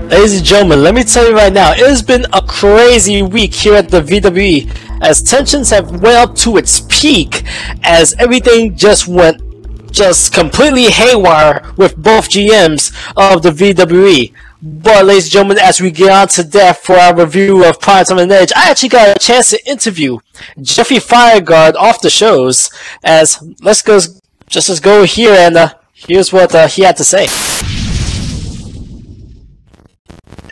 Ladies and gentlemen, let me tell you right now, it has been a crazy week here at the VWE as tensions have went up to its peak as everything just went completely haywire with both GMs of the VWE. But ladies and gentlemen, as we get on to that for our review of Primetime and Edge, I actually got a chance to interview Jeffy Fireguard off the shows. Let's go here and here's what he had to say.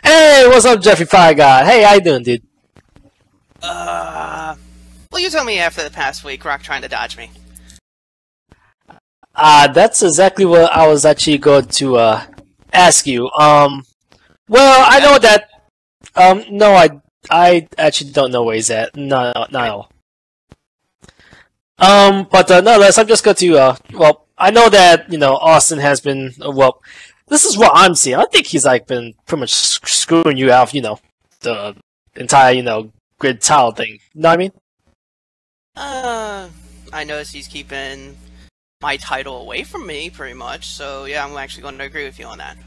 Hey, what's up, Jeffy Fireguard? Hey, how you doing, dude? Well, you told me after the past week, Rock trying to dodge me. That's exactly what I was actually going to ask you. Well, I know that. No, I actually don't know where he's at. No, not at all. But nonetheless, I'm just going to. Well, I know that Austin has been. Well, this is what I'm seeing. I think he's been pretty much screwing you out. The entire grid tile thing. You know what I mean? I noticed he's keeping my title away from me, pretty much. So yeah, I'm actually going to agree with you on that.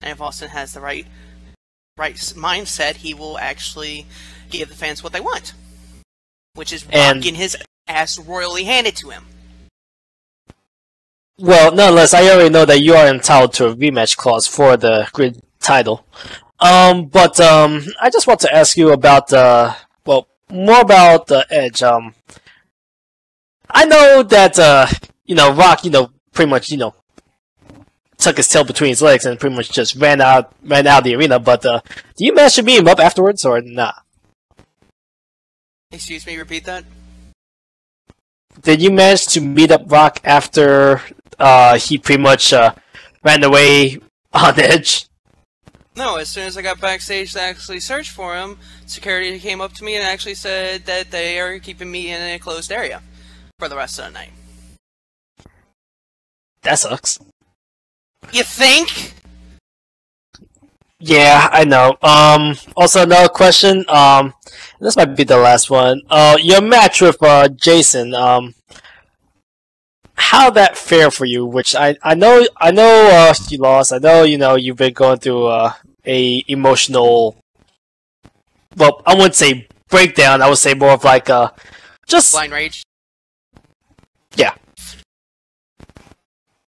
And if Austin has the right mindset, he will actually give the fans what they want, which is getting his ass royally handed to him. Well, nonetheless, I already know that you are entitled to a rematch clause for the grid title. But I just want to ask you about well, more about the Edge. I know that Rock, pretty much took his tail between his legs and pretty much just ran out of the arena. But do you manage to beat him up afterwards or not? Excuse me, repeat that. Did you manage to meet up Rock after he pretty much ran away on Edge? No, as soon as I got backstage to actually search for him, security came up to me and actually said that they are keeping me in a closed area for the rest of the night. That sucks. You think? Yeah, I know. Also another question. This might be the last one. Your match with Jason. How that fare for you? Which I know you lost. I know you've been going through a emotional. Well, I wouldn't say breakdown. I would say more of just blind rage. Yeah.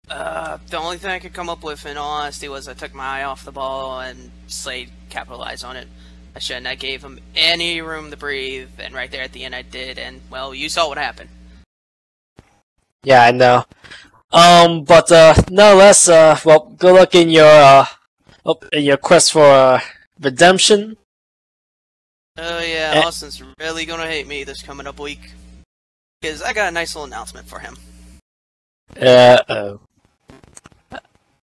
The only thing I could come up with, in all honesty, was I took my eye off the ball and Slade capitalized on it. I shouldn't have gave him any room to breathe, and right there at the end I did, and, well, you saw what happened. Yeah, I know. But nonetheless, well, good luck in your quest for redemption. Oh yeah, Austin's really gonna hate me this coming up week, because I got a nice little announcement for him. Uh-oh.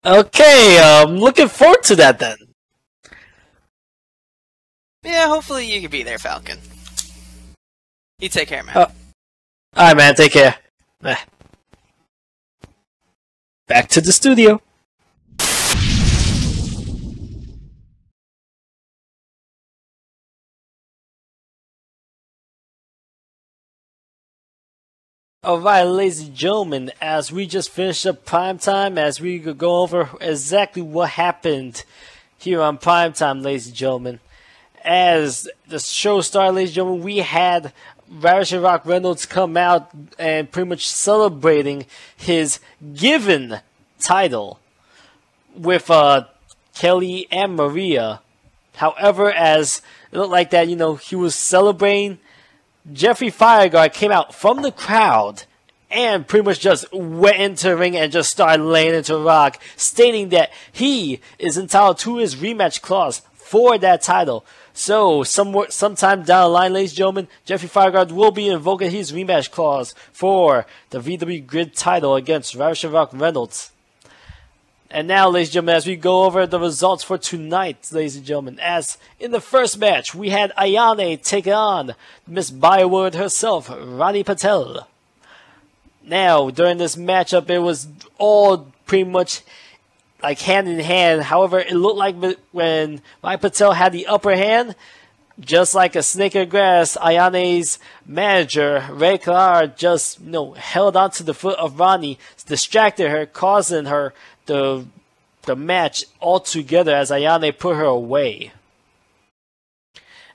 Okay, I'm looking forward to that then. Yeah, hopefully you can be there, Falcon. You take care, man. Alright, man, take care. Back to the studio. Alright, ladies and gentlemen, as we just finished up Primetime, as we could go over exactly what happened here on Primetime, ladies and gentlemen. As the show started, ladies and gentlemen, we had Ravishing Rock Reynolds come out and pretty much celebrating his given title with Kelly and Maria. However, as it looked like that, he was celebrating, Jeffy Fireguard came out from the crowd and pretty much just went into the ring and just started laying into Rock, stating that he is entitled to his rematch clause for that title. So, sometime down the line, ladies and gentlemen, Jeffy Fireguard will be invoking his rematch clause for the VWE Grid title against Ravishing Rock Reynolds. And now, ladies and gentlemen, as we go over the results for tonight, ladies and gentlemen, as in the first match, we had Ayane take on Miss Byword herself, Rani Patel. Now, during this matchup, it was all pretty much hand in hand. However, it looked like when Rani Patel had the upper hand, just like a snake in grass, Ayane's manager, Ray Clark, just held on to the foot of Rani, distracted her, causing her to the match altogether as Ayane put her away.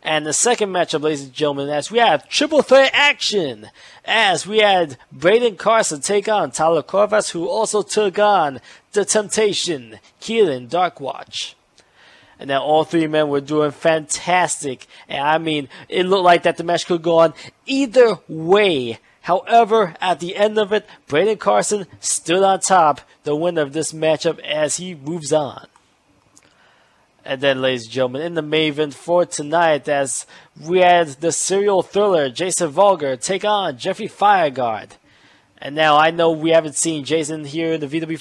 And the second matchup, ladies and gentlemen, as we have triple threat action, as we had Braden Carson take on Tyler Corvus, who also took on The Temptation, Keelan Darkwatch. And then all three men were doing fantastic. And I mean, it looked like that the match could go on either way. However, at the end of it, Braden Carson stood on top, the winner of this matchup, as he moves on. And then, ladies and gentlemen, in the main event for tonight, as we had the serial thriller Jason Vulgar take on Jeffrey Fireguard. And now I know we haven't seen Jason here in the VWE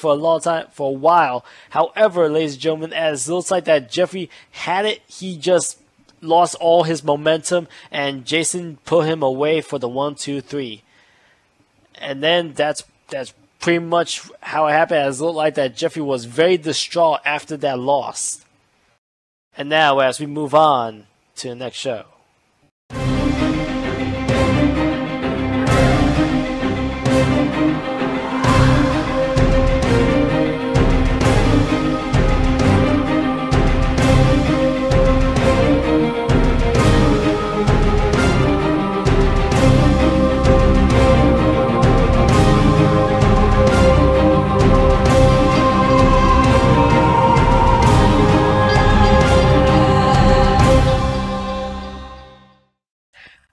for a while. However, ladies and gentlemen, as it looks like that Jeffrey had it, he just lost all his momentum, and Jason put him away for the 1, 2, 3. And then that's pretty much how it happened, as it looked like that Jeffrey was very distraught after that loss. And now, as we move on to the next show.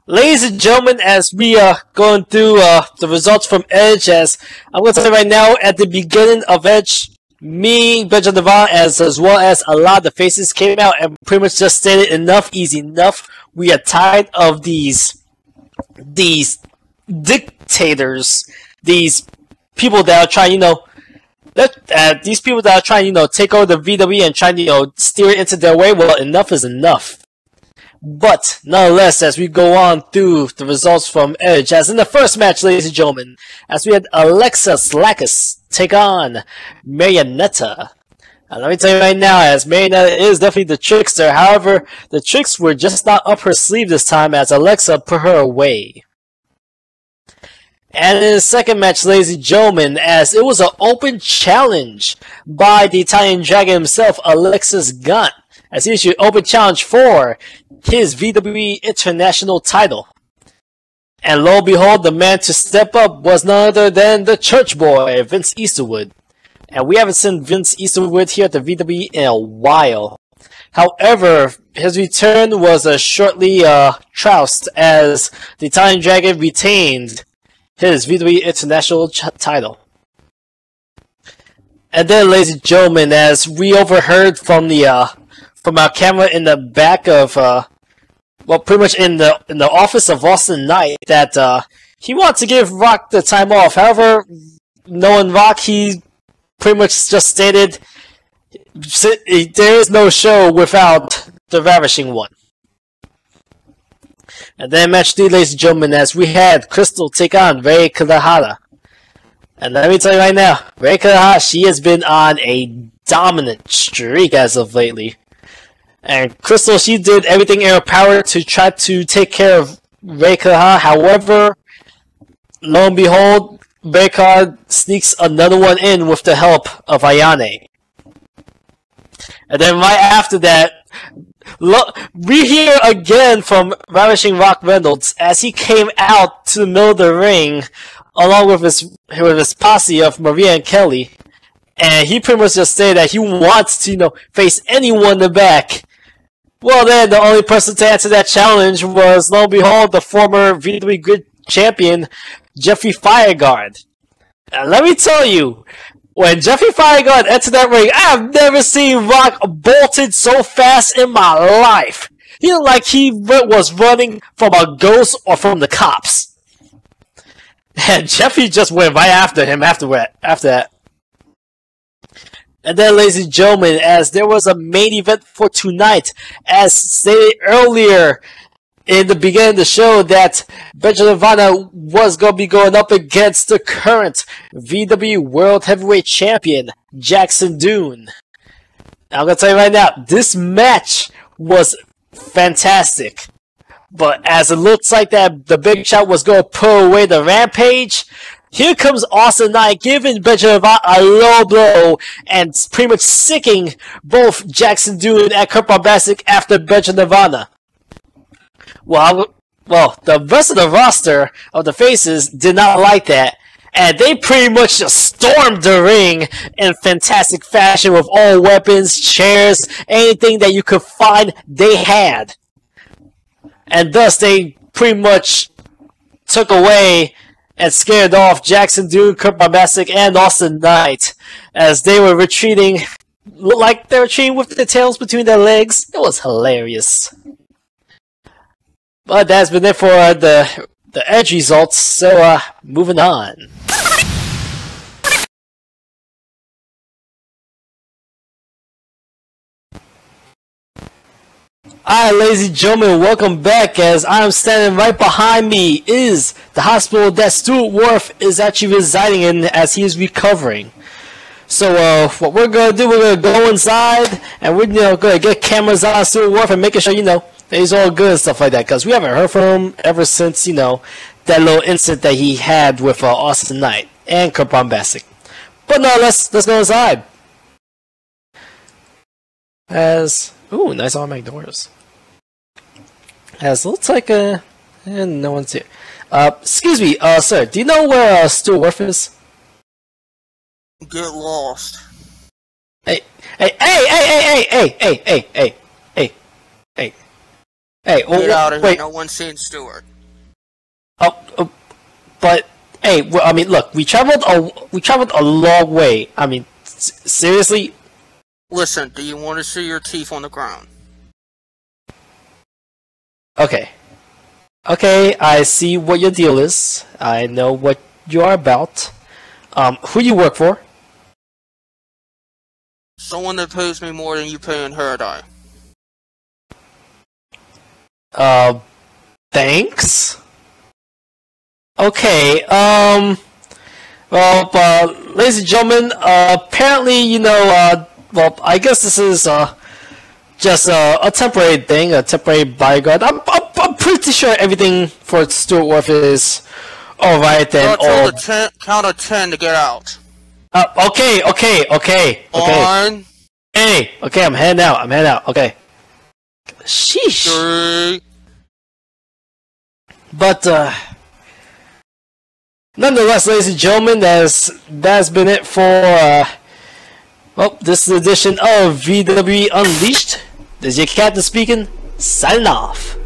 Ladies and gentlemen, as we are going through the results from Edge, as I'm going to tell you right now, at the beginning of Edge, me, Benjamin Devon, as well as a lot of the faces came out and pretty much just stated enough is enough. We are tired of these dictators, these people that are trying, these people that are trying, take over the VWE and trying, steer it into their way. Well, enough is enough. But, nonetheless, as we go on through the results from Edge, as in the first match, ladies and gentlemen, as we had Alexa Slackus take on Marionetta. And let me tell you right now, as Marionetta is definitely the trickster, however, the tricks were just not up her sleeve this time, as Alexa put her away. And in the second match, ladies and gentlemen, as it was an open challenge by the Italian Dragon himself, Alexis Gaunt, as he issued open challenge for his VWE International title. And lo and behold, the man to step up was none other than the church boy, Vince Easterwood. And we haven't seen Vince Easterwood here at the VWE in a while. However, his return was shortly trounced as the Italian Dragon retained his VWE International title. And then, ladies and gentlemen, as we overheard from our camera in the back of pretty much in the office of Austin Knight, that he wanted to give Rock the time off. However, knowing Rock, he pretty much just stated there is no show without the Ravishing One. And then match 3, ladies and gentlemen, as we had Crystal take on Rei Kurahara. And let me tell you right now, Rei Kurahara, she has been on a dominant streak as of lately. And Crystal, she did everything in her power to try to take care of Rei Kurahara. However, lo and behold, Rei Kurahara sneaks another one in with the help of Ayane. And then right after that, we hear again from Ravishing Rock Reynolds as he came out to the middle of the ring along with his posse of Maria and Kelly. And he pretty much just stated that he wants to, face anyone in the back. Well, then, the only person to answer that challenge was, lo and behold, the former VWE Grid champion, Jeffrey Fireguard. And let me tell you, when Jeffrey Fireguard entered that ring, I have never seen Rock bolted so fast in my life. He looked like he was running from a ghost or from the cops. And Jeffrey just went right after him after that. And then, ladies and gentlemen, as there was a main event for tonight, as stated earlier in the beginning of the show, that Benjamin Vanna was going to be going up against the current VWE World Heavyweight Champion, Jackson Dune. I'm going to tell you right now, this match was fantastic. But as it looks like that the Big Shot was going to pull away the Rampage, here comes Austin Knight giving Benjamin a low blow and pretty much sicking both Jackson Dude and Kurt Bombastic after Benjamin Nirvana. Well, the rest of the roster of the faces did not like that, and they pretty much just stormed the ring in fantastic fashion with all weapons, chairs, anything that you could find, they had. And thus, they pretty much took away and scared off Jackson Dude, Kurt Bombastic, and Austin Knight as they were retreating, looked like they were retreating with their tails between their legs. It was hilarious. But that's been it for the edge results, so moving on. Alright, ladies and gentlemen, welcome back. As I'm standing right behind me is the hospital that Stuart Wharf is actually residing in as he is recovering. So what we're gonna do, we're gonna go inside and we're gonna get cameras on Stuart Wharf and making sure that he's all good and stuff like that, because we haven't heard from him ever since that little incident that he had with Austin Knight and Kurt Bombastic. But no, let's go inside. Ooh, nice automatic doors. Looks like and no one's here. Excuse me, sir, do you know where Stuart Wharf is? Get lost. Hey, Get out of here, wait. no one's seen Stuart. But hey, well, I mean, look, we traveled a long way. I mean, seriously. Listen, do you want to see your teeth on the ground? Okay, I see what your deal is. I know what you are about. Who you work for? Someone that pays me more than you pay in Haradai. Thanks. Okay, well, ladies and gentlemen, apparently, well, I guess this is, just a temporary thing, a temporary bodyguard. I'm pretty sure everything for Stuart Wharf is alright then. Count of 10 to get out. Okay. One. Hey, okay, I'm heading out, okay. Sheesh. 3. But, nonetheless, ladies and gentlemen, that's been it for, well, this edition of VWE Unleashed. This is your captain speaking, signing off.